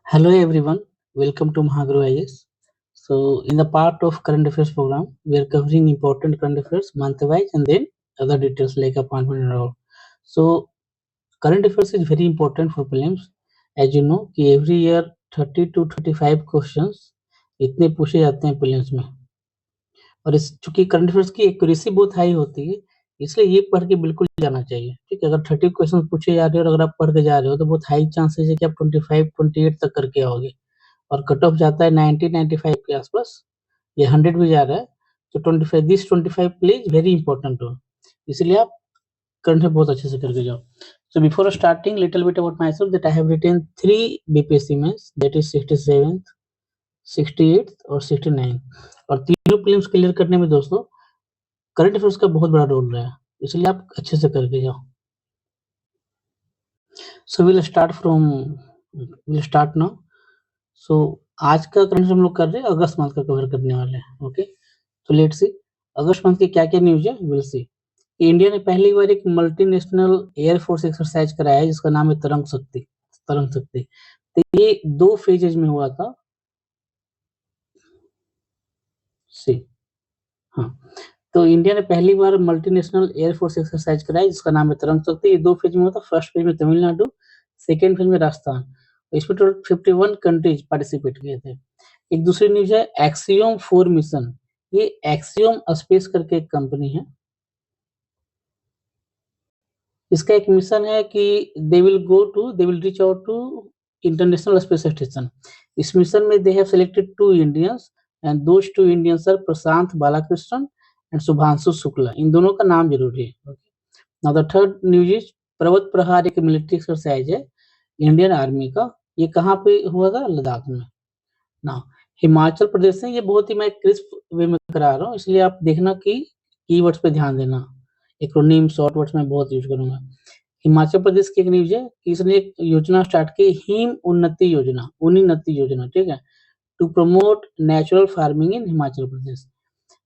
Hello everyone, welcome to Mahaguru IS. So, in the part of current affairs program, we are covering important current affairs month wise and then other details like appointment and all. So, current affairs is very important for prelims. As you know, कि every year 30 to 35 questions इतने पूछे जाते हैं prelims में. और इस चूंकि current affairs की एक्यूरेसी बहुत हाई होती है, इसलिए ये पढ़ के बिल्कुल जाना चाहिए. ठीक है, अगर 30 क्वेश्चन पूछे जा रहे हो और अगर आप पढ़ के जा रहे हो तो बहुत हाई चांसेस है कि आप 25-28 तक करके आओगे. और कट ऑफ जाता है 90-95 के आसपास, ये 100 भी जा रहा है. तो 25 प्लीज वेरी इंपॉर्टेंट हो, इसलिए आप करंट अफेयर बहुत अच्छे से करके जाओ. So before starting, little bit about myself that I have written 3 BPSC mains, that is 67th, 68th और 69th. और तीनों प्रीलिम्स क्लियर करने में दोस्तों करंट अफेयर्स का बहुत बड़ा रोल रहा है, इसलिए आप अच्छे से करके जाओ. So we'll start now. So आज का करंट हम लोग कर रहे हैं, अगस्त मंथ का कवर करने वाले हैं. ओके, तो लेट्स सी अगस्त मंथ की क्या क्या न्यूज है. Will see. इंडिया ने पहली बार एक मल्टीनेशनल एयरफोर्स एक्सरसाइज कराया है जिसका नाम है तरंग शक्ति. तो ये 2 फेजेज में हुआ था. सी हाँ, तो इंडिया ने पहली बार मल्टीनेशनल एयरफोर्स एक्सरसाइज कराया जिसका नाम है तरंग शक्ति. ये 2 फेज में हुआ था. फर्स्ट फेज में तमिलनाडु, सेकेंड फेज में राजस्थान. इसमें टोटल 51 कंट्रीज पार्टिसिपेट किए थे. एक दूसरी न्यूज है एक्सियोम 4 मिशन. ये एक्सियोम स्पेस करके एक कंपनी है. इसका एक मिशन है कि they will reach out to international space station. इस मिशन में they have selected 2 Indians and those 2 Indians are Prashanth Balakrishnan and Shubhanshu Shukla. इन दोनों का नाम जरूरी है. Now the third news is Parvat Prahar एक मिलिट्री एक्सरसाइज है इंडियन आर्मी का. ये कहाँ पे हुआ था? लद्दाख में. ना हिमाचल प्रदेश से. ये बहुत ही मैं क्रिस्प वे में करा रहा हूँ, इसलिए आप देखना कि कीवर्ड्स पे ध्यान देना. एक्रोनिम शॉर्ट वर्ड्स में बहुत यूज करूंगा. हिमाचल प्रदेश की एक न्यूज है कि इसने एक योजना स्टार्ट की, हिम उन्नति योजना. ठीक है, to promote natural farming in Himachal Pradesh.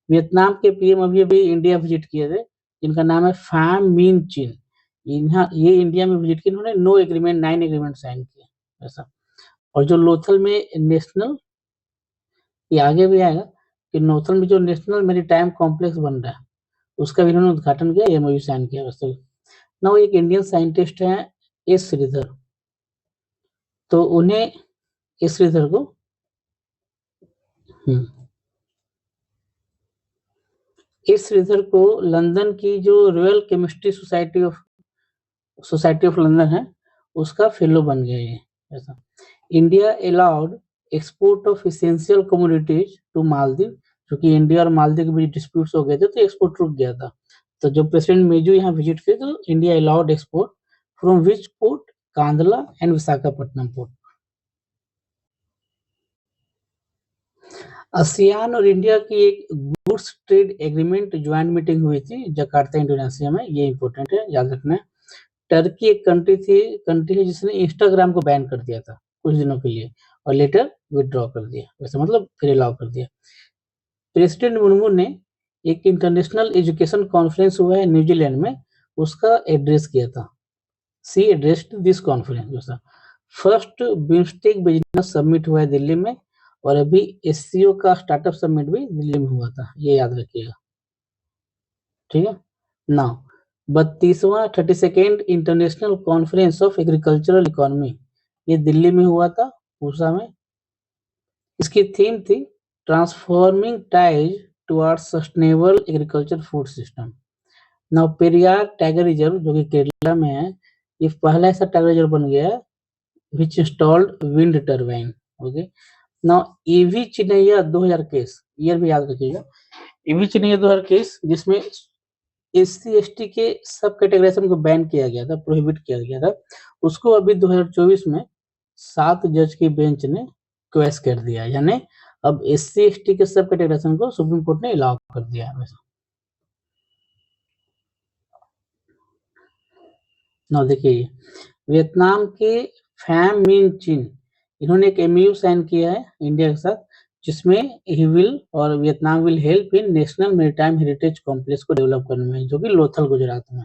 Vietnam के पीएम अभी इंडिया विजिट किए थे, जिनका नाम है फैम मिन चिन. ये इंडिया में विजिट किए, इन्होंने 9 एग्रीमेंट साइन किए ऐसा. और जो लोथल में नेशनल, ये आगे भी आएगा कि लोथल में जो नेशनल मैरीटाइम कॉम्प्लेक्स बन रहा है उसका भी इन्होंने उद्घाटन किया, एमओयू साइन किया. वैसे ना वो एक इंडियन साइंटिस्ट है एस श्रीधर. तो उन्हें एस श्रीधर को लंदन की जो Royal Chemistry Society of London है उसका फेलो बन गया ये ऐसा. India allowed export of essential commodities to Maldives, क्योंकि इंडिया और मालदीव के बीच डिस्प्यूट्स हो गए थे तो एक्सपोर्ट रुक गया था. तो जब प्रेसिडेंट मेजू यहाँ विजिट किए तो India allowed export from which port? Kandla and Visakhapatnam port. ASEAN और इंडिया की एक goods trade agreement joint meeting हुई थी जकार्ता इंडोनेशिया में. ये इंपॉर्टेंट है, याद रखना है. टर्की एक कंट्री है जिसने इंस्टाग्राम को बैन कर दिया था कुछ दिनों के लिए और लेटर विथड्रॉ कर दिया. वैसे मतलब फिर अलाउ कर दिया. प्रेसिडेंट मुर्मू ने एक इंटरनेशनल एजुकेशन कॉन्फ्रेंस हुआ है न्यूजीलैंड में, उसका एड्रेस किया था. She addressed this conference. First BIMSTEC business summit हुआ है दिल्ली में, और अभी एससीओ का स्टार्टअप समिट भी दिल्ली में हुआ था, ये याद रखिएगा. ठीक है. नाउ 32वां 32nd international conference of agricultural economy, ये दिल्ली में हुआ था पूसा में. इसकी थीम थी transforming ties towards sustainable agriculture food system. Now Periyar tiger reserve जो कि केरला में है, ये पहला ऐसा टाइगर रिजर्व बन गया है which installed wind turbine. Okay. Now EV Chinnaiah 2000 case, year भी याद रखिएगा. ईवी चिन्नैया 2000 केस जिसमें एससी एसटी के सब कैटेगराइजेशन को बैन किया गया था, प्रोहिबिट किया गया था, उसको अभी 2024 में 7 जज की बेंच ने क्वेश कर दिया. यानी अब एससी एसटी के सब कैटेगराइजेशन को सुप्रीम कोर्ट ने अलाउ कर दिया. ना देखिए वियतनाम के फैम मिन चिन, इन्होंने एक एमयू साइन किया है इंडिया के साथ, जिसमें ही विल और Vietnam will help in national maritime heritage complex को डेवलप करने में, जो कि लोथल गुजरात में.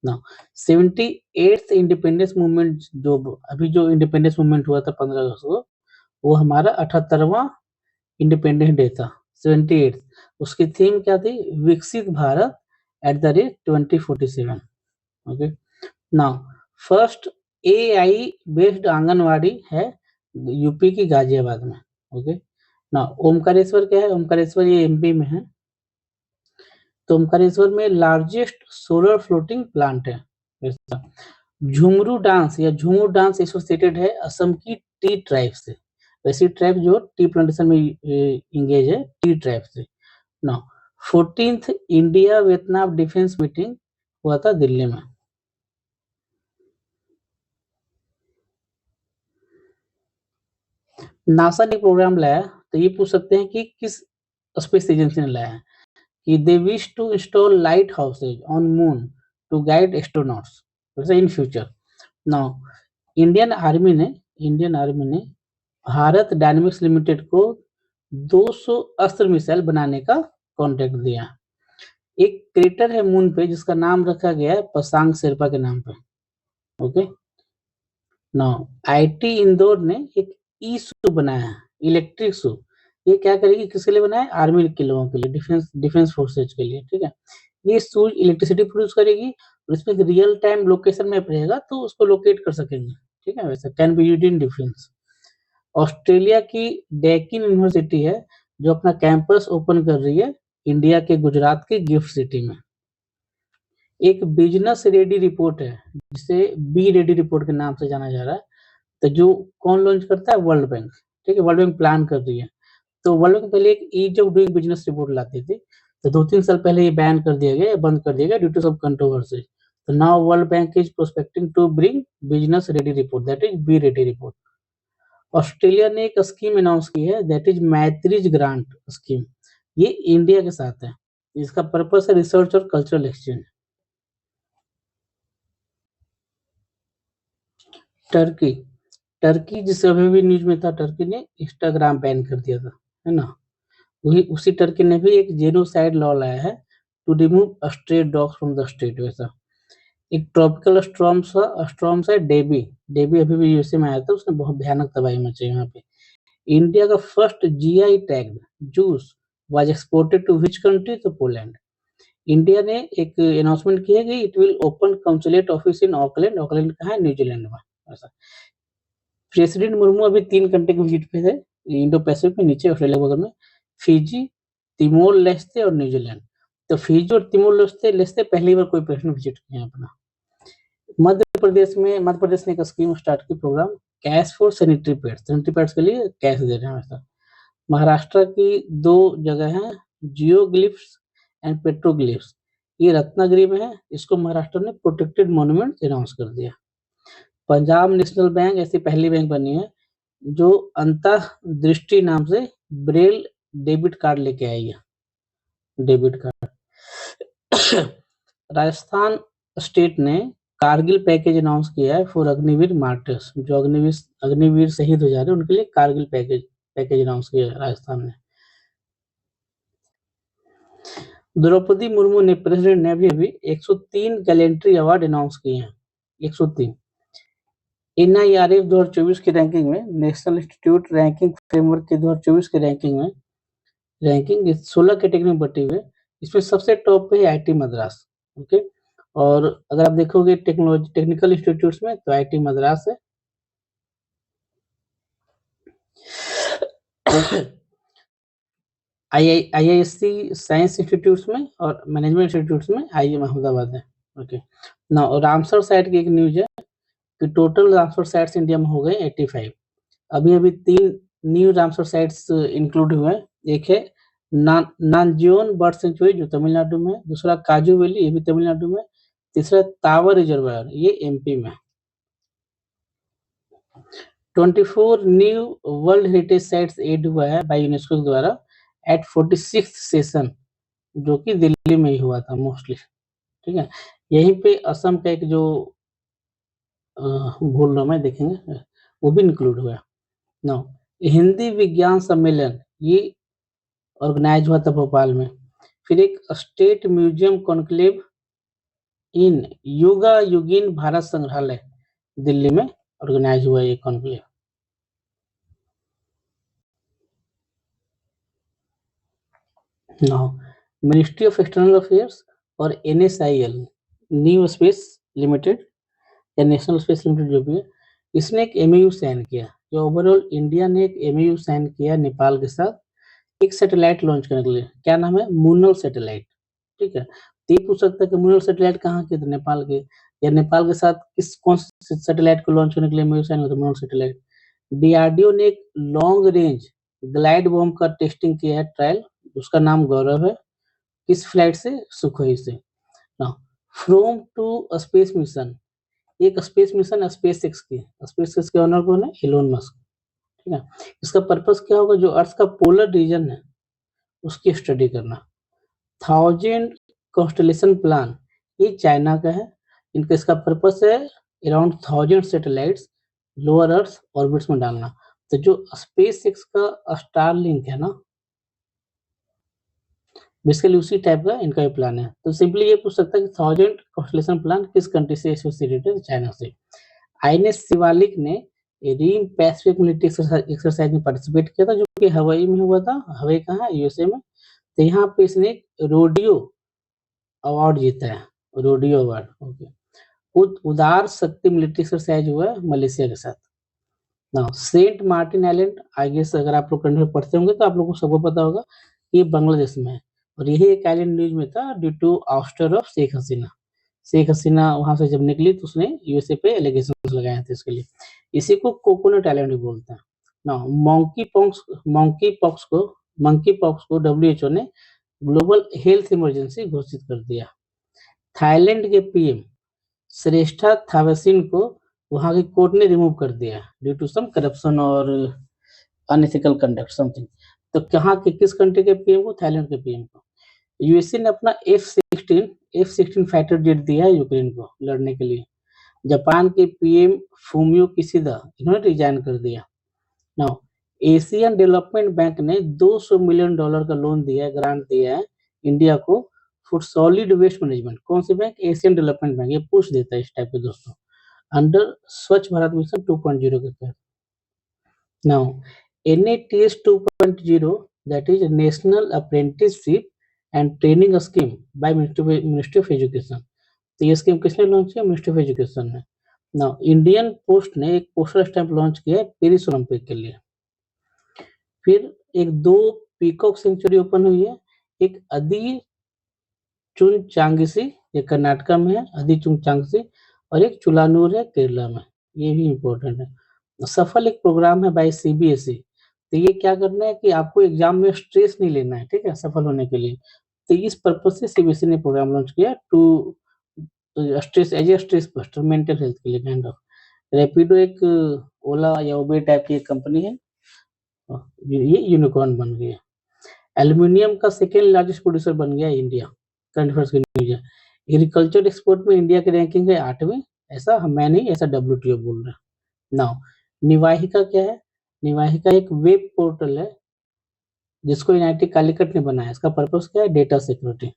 नाउ 78th इंडिपेंडेंस मूवमेंट, जो अभी जो इंडिपेंडेंस मूवमेंट हुआ था 15 अगस्त को, वो हमारा 78वां इंडिपेंडेंस डे था, 78th। उसकी थीम क्या थी? विकसित Bharat at the rate 2047। Okay, now first AI based anganwadi है यूपी की गाजियाबाद में। ओके, नाउ ओमकारेश्वर क्या है? ओमकारेश्वर ये एमपी में है। तो ओमकारेश्वर में लार्जेस्ट सोलर फ्लोटिंग प्लांट है ऐसा। झुमरू डांस या झूमर डांस एसोसिएटेड है असम की टी ट्राइब से। वैसी ट्राइब जो टी प्लांटेशन में इंगेज है, टी ट्राइब से। Now 14th India Vietnam defence meeting हुआ था दिल्ली में। नासा ने प्रोग्राम लाया, तो ये पूछ सकते हैं कि किस स्पेस एजेंसी ने लाया है, कि they wish to install light houses on moon to guide astronauts in future. Now Indian army ने भारत डायनेमिक्स लिमिटेड को 200 अस्त्र मिसाइल बनाने का कॉन्ट्रैक्ट दिया। एक क्रेटर है मून पे जिसका नाम रखा गया है पसांग शेरपा के नाम पे। ओके, नाउ आईटी इंदौर ने एक ई शू बनाया है, इलेक्ट्रिक शू। ये क्या करेगी? किसके लिए बनाया है? आर्मी के लोगों के लिए, डिफेंस फोर्सेज के लिए। ठीक है, ये शूज इलेक्ट्रिसिटी प्रोड्यूस करेगी और इसमें रियल टाइम लोकेशन मैप रहेगा, तो उसको लोकेट कर सकेंगे। ठीक है, वैसे can be used in defence. Australia की डेकिन यूनिवर्सिटी है जो अपना कैंपस ओपन कर रही है इंडिया के गुजरात के गिफ्ट सिटी में। एक बिजनेस रेडी रिपोर्ट है जिसे बी रेडी रिपोर्ट के नाम से जाना जा रहा है, तो जो कौन लॉन्च करता है? World bank. ठीक है, वर्ल्ड बैंक प्लान कर रही है। तो वर्ल्ड बैंक पहले एक ease of doing business report लाती थी, तो 2-3 साल पहले ये बैन कर दिया गया, बंद कर दिया गया ड्यू टू सम कंट्रोवर्सी। तो now World Bank is prospecting to bring business ready report, that is B ready report. Australia ने एक स्कीम अनाउंस की है, दैट इज मैत्रीज ग्रांट स्कीम। ये इंडिया के साथ है, इसका पर्पस है रिसर्च और कल्चरल एक्सचेंज। टर्की टर्की जिस अभी भी न्यूज में था, टर्की ने इंस्टाग्राम बैन कर दिया था, है ना। वही उसी टर्की ने भी एक जेनोसाइड लॉ लाया है to remove stray dogs from the state. वैसा एक ट्रॉपिकल स्टॉर्म है डेबी। डेबी अभी भी यूएसए में आया था, उसने बहुत भयानक तबाही मचाई वहां पे। इंडिया का first GI tagged juice was exported to which country? तो पोलैंड। इंडिया ने एक अनाउंसमेंट की है कि it will open consulate office in Auckland. Auckland कहाँ है? न्यूजीलैंड में। ऐसा प्रेसिडेंट मुर्मू अभी 3 घंटे के विजिट पे थे इंडो पैसिफिक में, नीचे ऑस्ट्रेलिया बगल में, फिजी, तिमोर लेस्ते और न्यूजीलैंड। तो फिजी और तिमोर लेस्ते पहली बार कोई प्रेसिडेंट विजिट किए हैं अपना। मध्य प्रदेश ने एक स्कीम स्टार्ट की, programme cash for sanitary pads. Sanitary pads के लिए कैश दे रहे हैं वैसा। महाराष्ट्र की 2 जगह हैं, जियोग्लिफ्स एंड पेट्रोग्लिफ्स। ये रत्नागिरी में है, इसको महाराष्ट्र ने प्रोटेक्टेड मॉन्यूमेंट अनाउंस कर दिया। पंजाब नेशनल बैंक ऐसी पहली बैंक बनी है जो अंतः दृष्टि नाम से ब्रेल डेबिट कार्ड लेके आई है, डेबिट कार्ड। राजस्थान स्टेट ने कारगिल पैकेज अनाउंस किया है फॉर अग्निवीर मार्टर्स। जो अग्निवीर शहीद हो जा रहे हैं उनके लिए कारगिल पैकेज अनाउंस किया है राजस्थान ने। द्रौपदी मुर्मू ने, प्रेसिडेंट ने अभी 103 गैलेंट्री अवार्ड अनाउंस किए हैं, 103। एनआईआरएफ 2024 की रैंकिंग में, नेशनल इंस्टीट्यूट रैंकिंग फ्रेमवर्क के 2024 की रैंकिंग 16 कैटेगरी में बटी हुई है। इसमें सबसे टॉप पे है आईटी मद्रास। ओके, और अगर आप देखोगे टेक्निकल इंस्टीट्यूट्स में तो आईटी मद्रास है। आईआईएससी साइंस इंस्टीट्यूट्स में और मैनेजमेंट इंस्टीट्यूट्स में आईएम अहमदाबाद है। ओके, ना रामसर साइट की एक न्यूज है कि टोटल रामसर साइट्स इंडिया में हो गए 85। अभी 3 न्यू रामसर साइट्स इंक्लूड हुए हैं। एक है नानजियोन बर्ड सेंचुरी जो तमिलनाडु में है, दूसरा काजू वैली ये भी तमिलनाडु में, तीसरा तावर रिजर्वायर ये एमपी में। 24 new world heritage sites add हुआ है बाय यूनेस्को द्वारा एट 46th सेशन, जो कि दिल्ली में ही हुआ था मोस्टली। ठीक है, यहीं पे असम का एक जो भूल रहा मैं, देखेंगे वो भी इंक्लूड हुआ है। नो, हिंदी विज्ञान सम्मेलन ये ऑर्गेनाइज हुआ था भोपाल में। फिर एक स्टेट म्यूजियम कॉन्क्लेव इन युगा युगिन भारत संग्रहालय दिल्ली में ऑर्गेनाइज हुआ ये conclave. Now ministry of external affairs और NSIL न्यू स्पेस लिमिटेड या नेशनल स्पेस लिमिटेड जो भी है, इसने एक MOU साइन किया। जो ओवरऑल इंडिया ने एक MOU साइन किया नेपाल के साथ एक सैटेलाइट लॉन्च करने के लिए। क्या नाम है? मूनल सैटेलाइट। ठीक है, तो ये पूछ सकता है कि मूनल सैटेलाइट कहाँ के? तो नेपाल के। या नेपाल के साथ कौन से सैटेलाइट को लॉन्च करने के लिए MOU साइन हुआ था? मूनल सैटेलाइट। DRDO ने एक लॉन्ग रेंज ग्लाइड बॉम्ब का टेस्टिंग किया है, ट्रायल, उसका नाम गौरव है। किस फ्लाइट से? सुखोई से। Now from to space mission, एक स्पेस मिशन स्पेस एक्स की। स्पेस एक्स के ओनर कौन है? Elon Musk. ठीक है, इसका पर्पस क्या होगा? जो अर्थ का पोलर रीजन है उसकी स्टडी करना। 1000 कॉन्स्टलेशन प्लान, ये चाइना का है। इनका इसका पर्पस है around 1000 satellites lower earth orbits में डालना। तो जो स्पेस एक्स का स्टार लिंक है ना, बेसिकली उसी टाइप का इनका भी प्लान है। तो सिंपली ये पूछ सकता है कि 1000 कॉन्स्टलेशन प्लान किस कंट्री से एसोसिएटेड है? चाइना से। INS शिवालिक ने रिम पैसिफिक मिलिट्री एक्सरसाइज में पार्टिसिपेट किया था, जो कि हवाई में हुआ था। हवाई कहाँ है? USA में। तो यहाँ पे इसने रोडियो अवार्ड जीता है, रोडियो अवार्ड। ओके, उदार शक्ति मिलिट्री एक्सरसाइज हुआ है मलेशिया के साथ। ना Saint Martin island, I guess अगर आप लोग कंट्री में पढ़ते होंगे तो आप लोगों को सबको पता होगा, ये बांग्लादेश में है। और यही एक आइलैंड न्यूज में था due to ouster of Sheikh Hasina. Sheikh Hasina वहां से जब निकली तो उसने USA पे एलिगेशन लगाए थे इसके लिए। इसी को कोकोनट आइलैंड भी बोलते हैं ना। मंकी पॉक्स को WHO ने ग्लोबल हेल्थ इमरजेंसी घोषित कर दिया। थाईलैंड के PM श्रेष्ठा थावेसिन को वहां की कोर्ट ने रिमूव कर दिया ड्यू टू सम करप्शन और अनएथिकल कंडक्ट समथिंग। तो कहाँ के किस कंट्री के PM को? थाईलैंड के PM को। USA ने अपना F-16 फाइटर जेट दिया है यूक्रेन को लड़ने के लिए। जापान के PM फूमियो किशिदा, इन्होंने रिजाइन कर दिया। नाउ एशियन डेवलपमेंट बैंक ने $200 मिलियन का लोन दिया है, ग्रांट दिया है इंडिया को फॉर सॉलिड वेस्ट मैनेजमेंट। कौन सी बैंक? Asian Development Bank. ये पूछ देता है इस टाइप के दोस्तों, अंडर स्वच्छ भारत मिशन 2.0 के तहत। Now NATS 2.0 that is national apprenticeship and training scheme by ministry of education. तो ये स्कीम किसने लॉन्च किया? मिनिस्ट्री ऑफ एजुकेशन ने। नाउ इंडियन पोस्ट ने एक पोस्टल स्टैंप लॉन्च किया है पेरिस ओलंपिक के लिए। फिर एक 2 पीकॉक सेंचुरी ओपन हुई है। एक अदी चुनचांगसी, ये कर्नाटका में है, अदी चुनचांगसी, और एक चुलानूर है केरला में। ये भी इम्पोर्टेंट है। सफल एक प्रोग्राम है बाय CBSE। तो ये क्या करना है कि आपको एग्जाम में स्ट्रेस नहीं लेना है, ठीक है, सफल होने के लिए। तो इस पर्पज से CBSE ने प्रोग्राम लॉन्च किया to stress as a stress buster, mental health के लिए काइंड ऑफ। रैपिडो एक ओला या उबेर टाइप की एक कंपनी है, ये यूनिकॉर्न बन गई है। एल्यूमिनियम का सेकेंड लार्जेस्ट प्रोड्यूसर बन गया इंडिया। करंट अफेयर्स की न्यूज है। एग्रीकल्चर एक्सपोर्ट में इंडिया की रैंकिंग है 8वीं। ऐसा मैं नहीं, ऐसा WTO बोल रहा है। नाउ निवाहिका क्या है? निवाहिका एक वेब पोर्टल है जिसको NIT कालीकट ने बनाया। इसका पर्पस क्या है? Data security.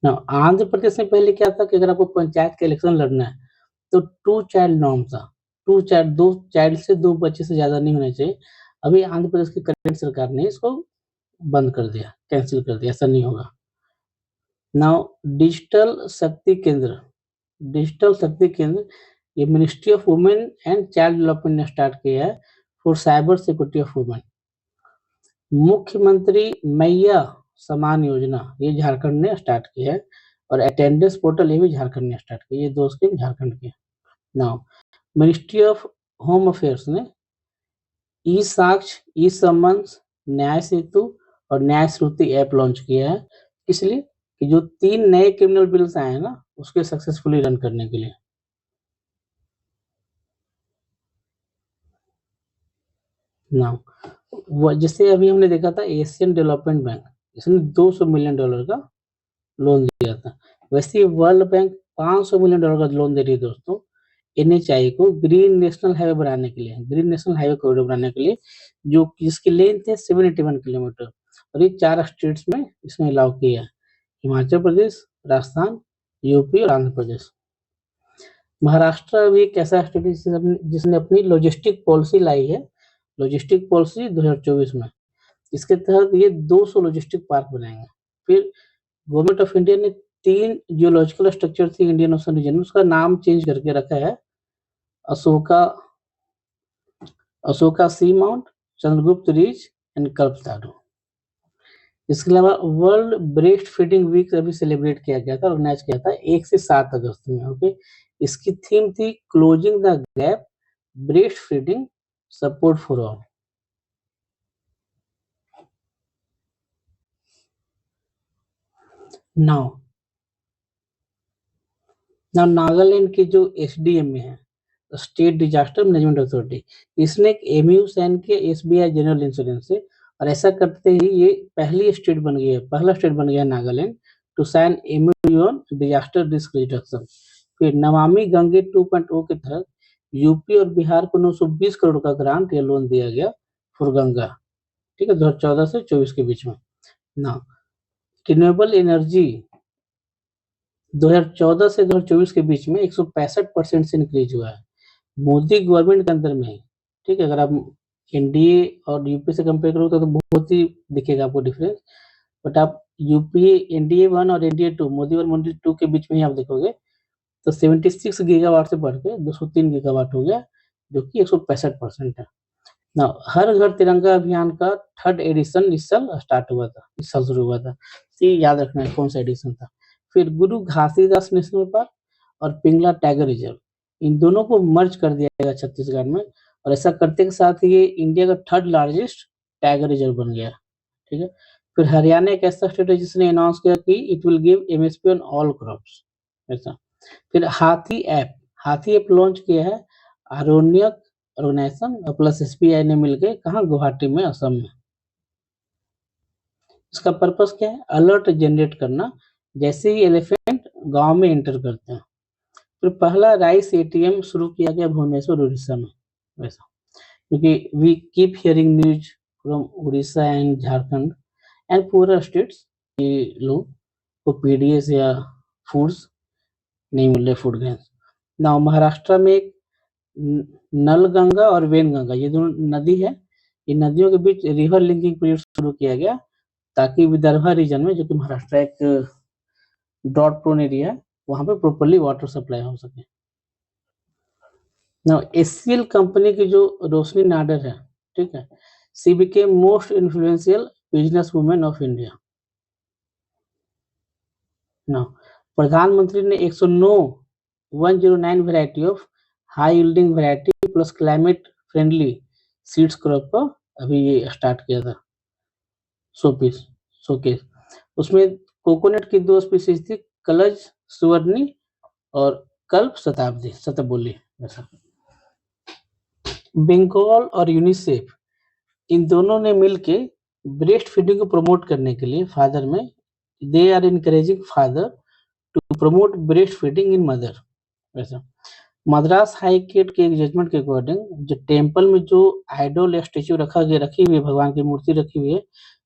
Now Andhra Pradesh में पहले क्या था कि अगर आपको पंचायत का इलेक्शन लड़ना है तो 2 चाइल्ड नॉर्म था। 2 चाइल्ड से 2 बच्चे से ज्यादा नहीं होने चाहिए। अभी आंध्र प्रदेश की करंट सरकार ने इसको बंद कर दिया, कैंसिल कर दिया, ऐसा नहीं होगा। नाउ डिजिटल शक्ति केंद्र ये ministry of women and child development ने स्टार्ट किया है for cyber security of women. मुख्यमंत्री मैया समान योजना ये झारखंड ने स्टार्ट किया है, और अटेंडेंस पोर्टल ये भी झारखंड ने स्टार्ट किया। ये 2 स्कीम झारखंड की। Now ministry of home affairs ने ई साक्ष्य, ई समन्स, न्याय सेतु और न्याय श्रुति ऐप लॉन्च किया है। इसलिए कि जो 3 नए क्रिमिनल बिल्स आए हैं ना, उसके सक्सेसफुली रन करने के लिए। नाउ जैसे अभी हमने देखा था एशियन डेवलपमेंट बैंक, इसने $200 मिलियन का लोन दिया था। वैसे वर्ल्ड बैंक $500 मिलियन का लोन दे रही है दोस्तों NHI को ग्रीन नेशनल हाईवे बनाने के लिए, ग्रीन नेशनल हाईवे कॉरिडोर बनाने के लिए, जो जिसकी लेंथ है 781 किलोमीटर, और ये 4 स्टेट्स में इसने अलाउ किया है, हिमाचल प्रदेश, राजस्थान, यूपी और आंध्र प्रदेश। महाराष्ट्र भी एक ऐसा स्टेट है जिसने अपनी लॉजिस्टिक पॉलिसी लाई है, लॉजिस्टिक पॉलिसी 2024 में। इसके तहत ये 200 लॉजिस्टिक पार्क बनाएंगे। फिर गवर्नमेंट ऑफ इंडिया ने 3 जियोलॉजिकल स्ट्रक्चर थी इंडियन ओशन रीजन में, उसका नाम चेंज करके रखा है Ashoka, Ashoka seamount, Chandragupt ridge and Kalpataru. इसके अलावा वर्ल्ड ब्रेस्ट फीडिंग वीक अभी सेलिब्रेट किया गया था, ऑर्गेनाइज किया था 1 से 7 अगस्त में। ओके, इसकी थीम थी closing the gap, breast feeding support for all. Now Nagaland की जो एसडीएम में है, स्टेट डिजास्टर मैनेजमेंट अथॉरिटी, इसने एक एमयू साइन किया एसबीआई जनरल इंश्योरेंस से, और ऐसा करते ही ये पहली स्टेट बन गई है, पहला स्टेट बन गया Nagaland to sign MoU on disaster risk reduction. फिर नमामि गंगे 2.0 के तहत यूपी और बिहार को 920 करोड़ का ग्रांट या लोन दिया गया फॉर गंगा, ठीक है, 2014 से 24 के बीच में। ना रिन्यूएबल एनर्जी 2014 से 2024 के बीच में 165% से इंक्रीज हुआ है, मोदी गवर्नमेंट के अंदर में ही, ठीक है। अगर आप एनडीए और यूपी से कंपेयर करोगे तो बहुत ही दिखेगा आपको डिफरेंस, बट आप यूपीए एनडीए 1 और एनडीए 2, मोदी और मोदी 2 के बीच में ही आप देखोगे तो 76 गीगावाट से बढ़ के 203 गीगावाट हो गया, जो कि 165% है ना। हर घर तिरंगा अभियान का 3rd एडिशन इस साल स्टार्ट हुआ था, इस साल शुरू हुआ था, ये याद रखना है कौन सा एडिशन था। फिर गुरु घासीदास नेशनल पार्क और पिंगला टाइगर रिजर्व, इन दोनों को मर्ज कर दिया गया छत्तीसगढ़ में, और ऐसा करते के साथ ये इंडिया का 3rd लार्जेस्ट टाइगर रिजर्व बन गया, ठीक है। फिर हरियाणा एक ऐसा स्टेट है जिसने अनाउंस किया कि it will give MSP on all crops, ऐसा। फिर हाथी ऐप लॉन्च किया है आरोन्यक ऑर्गेनाइजेशन और प्लस एसबीआई ने मिलकर, कहाँ, गुवाहाटी में, असम में। इसका पर्पस क्या है, अलर्ट जनरेट करना जैसे ही एलिफेंट गांव में एंटर करते हैं। फिर पहला राइस एटीएम शुरू किया गया भुवनेश्वर उड़ीसा में, वैसा, क्योंकि we keep hearing news from Orissa and Jharkhand and पूरा स्टेट्स, ये लोग को पीडीएस या फूड्स नहीं मिल रहे, फूड ग्रेन्स ना। महाराष्ट्र में एक नलगंगा और वेनगंगा, ये दोनों नदी है, इन नदियों के बीच रिवर लिंकिंग प्रोजेक्ट शुरू किया गया ताकि विदर्भा रीजन में, जो कि महाराष्ट्र एक ड्रॉट प्रोन एरिया है, वहां पे प्रॉपर्ली वाटर सप्लाई हो सके ना। एचसीएल कंपनी की जो रोशनी नाडर है, ठीक है, she became most influential business women of India ना। प्रधानमंत्री ने 109 variety of high yielding variety plus climate friendly seeds crop का अभी ये स्टार्ट किया था, 100 केस। उसमें कोकोनट की 2 स्पीसीज थी, कलज सुवर्णी और कल्प शताब्दी शतबोली, ऐसा। बंगाल और यूनिसेफ, इन दोनों ने मिलके ब्रेस्ट फीडिंग को प्रमोट करने के लिए फादर में, they are encouraging father to promote breast feeding in mother, ऐसा। मद्रास हाई कोर्ट के एक जजमेंट के अकॉर्डिंग जो टेम्पल में जो आइडल या स्टेच्यू रखी हुई है, भगवान की मूर्ति रखी हुई है,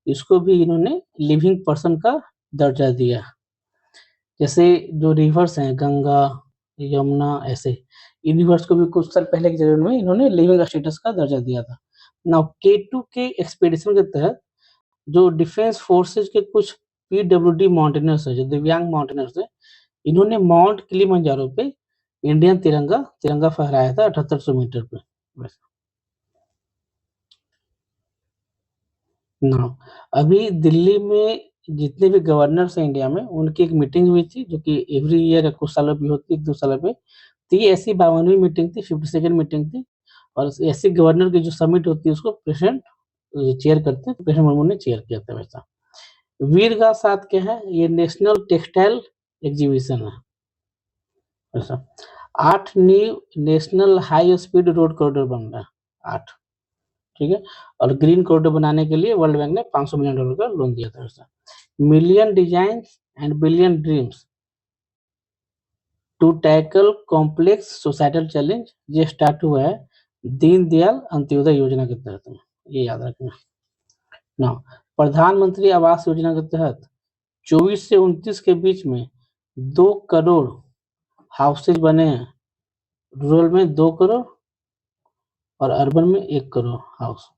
इसको भी इन्होंने लिविंग पर्सन का दर्जा दिया। जैसे जो रिवर्स हैं गंगा, यमुना, ऐसे इन रिवर्स को भी कुछ साल पहले के जजमेंट में इन्होंने लिविंग स्टेटस का दर्जा दिया था। नाउ K2 के एक्सपेडिशन के तहत जो डिफेंस फोर्सेज के कुछ पीडब्ल्यूडी माउंटेनर्स है, जो दिव्यांग माउंटेनर्स है, इन्होंने माउंट किलिमंजारो पे इंडियन तिरंगा फहराया था 7800 मीटर पे, वैसा ना। अभी दिल्ली में जितने भी गवर्नर्स हैं इंडिया में, उनकी एक मीटिंग हुई थी, जो कि एवरी ईयर कुछ सालों पे होती है, 2 सालों पे। तो ये ऐसी 52वीं मीटिंग थी, 52nd मीटिंग थी, और ऐसे गवर्नर की जो समिट होती है उसको प्रेसिडेंट चेयर करते हैं, तो प्रेसिडेंट मुर्मू ने चेयर किया था, वैसा। वीर का साथ क्या है, ये नेशनल टेक्सटाइल एग्जीबिशन है, ऐसा। 8 new national high speed road corridor बन रहा है, 8, ठीक है। और ग्रीन कॉरिडोर बनाने के लिए वर्ल्ड बैंक ने $500 मिलियन का लोन दिया था, ऐसा। Million design and billion dreams to tackle complex societal challenge, ये स्टार्ट हुआ है दीनदयाल अंत्योदय योजना के तहत में, ये याद रखना ना। प्रधानमंत्री आवास योजना के तहत 24 से 29 के बीच में 2 करोड़ हाउसेज बने हैं, रूरल में 2 करोड़ और अर्बन में 1 crore house.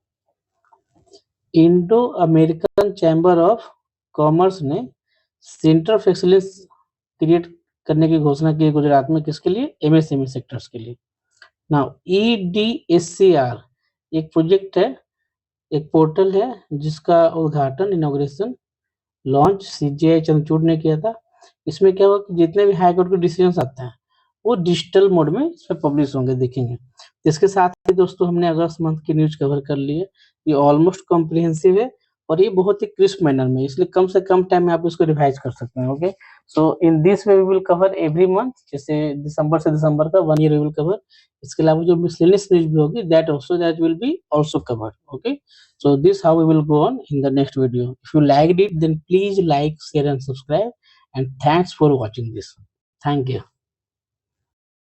Indo American chamber of commerce ने सेंटर ऑफ एक्सीलेंस क्रिएट करने की घोषणा की है गुजरात में, किसके लिए? एमएसएमई सेक्टर्स के लिए। नाउ ईडीएससीआर एक प्रोजेक्ट है, एक पोर्टल है जिसका उद्घाटन इनॉग्रेशन लॉन्च सीजीआई चंद्रचूड़ ने किया था। इसमें क्या होगा कि जितने भी हाई कोर्ट के डिसीजंस आते हैं वो डिजिटल मोड में इसमें पब्लिश होंगे, देखेंगे। इसके साथ ही दोस्तों हमने अगस्त मंथ की न्यूज कवर कर ली है। ये ऑलमोस्ट कॉम्प्रिहेंसिव है और ये बहुत ही क्रिस्प मैनर में, इसलिए कम से कम टाइम में आप इसको रिवाइज कर सकते हैं। Okay, so in this way we will cover every month, जैसे दिसंबर से दिसंबर का 1 ईयर वी विल कवर। इसके अलावा जो मिसलेनियस न्यूज भी होगी that will be also covered. Okay, so this how we will go on in the next video. If you liked it, then please like, share and subscribe, and thanks for watching this. Thank you.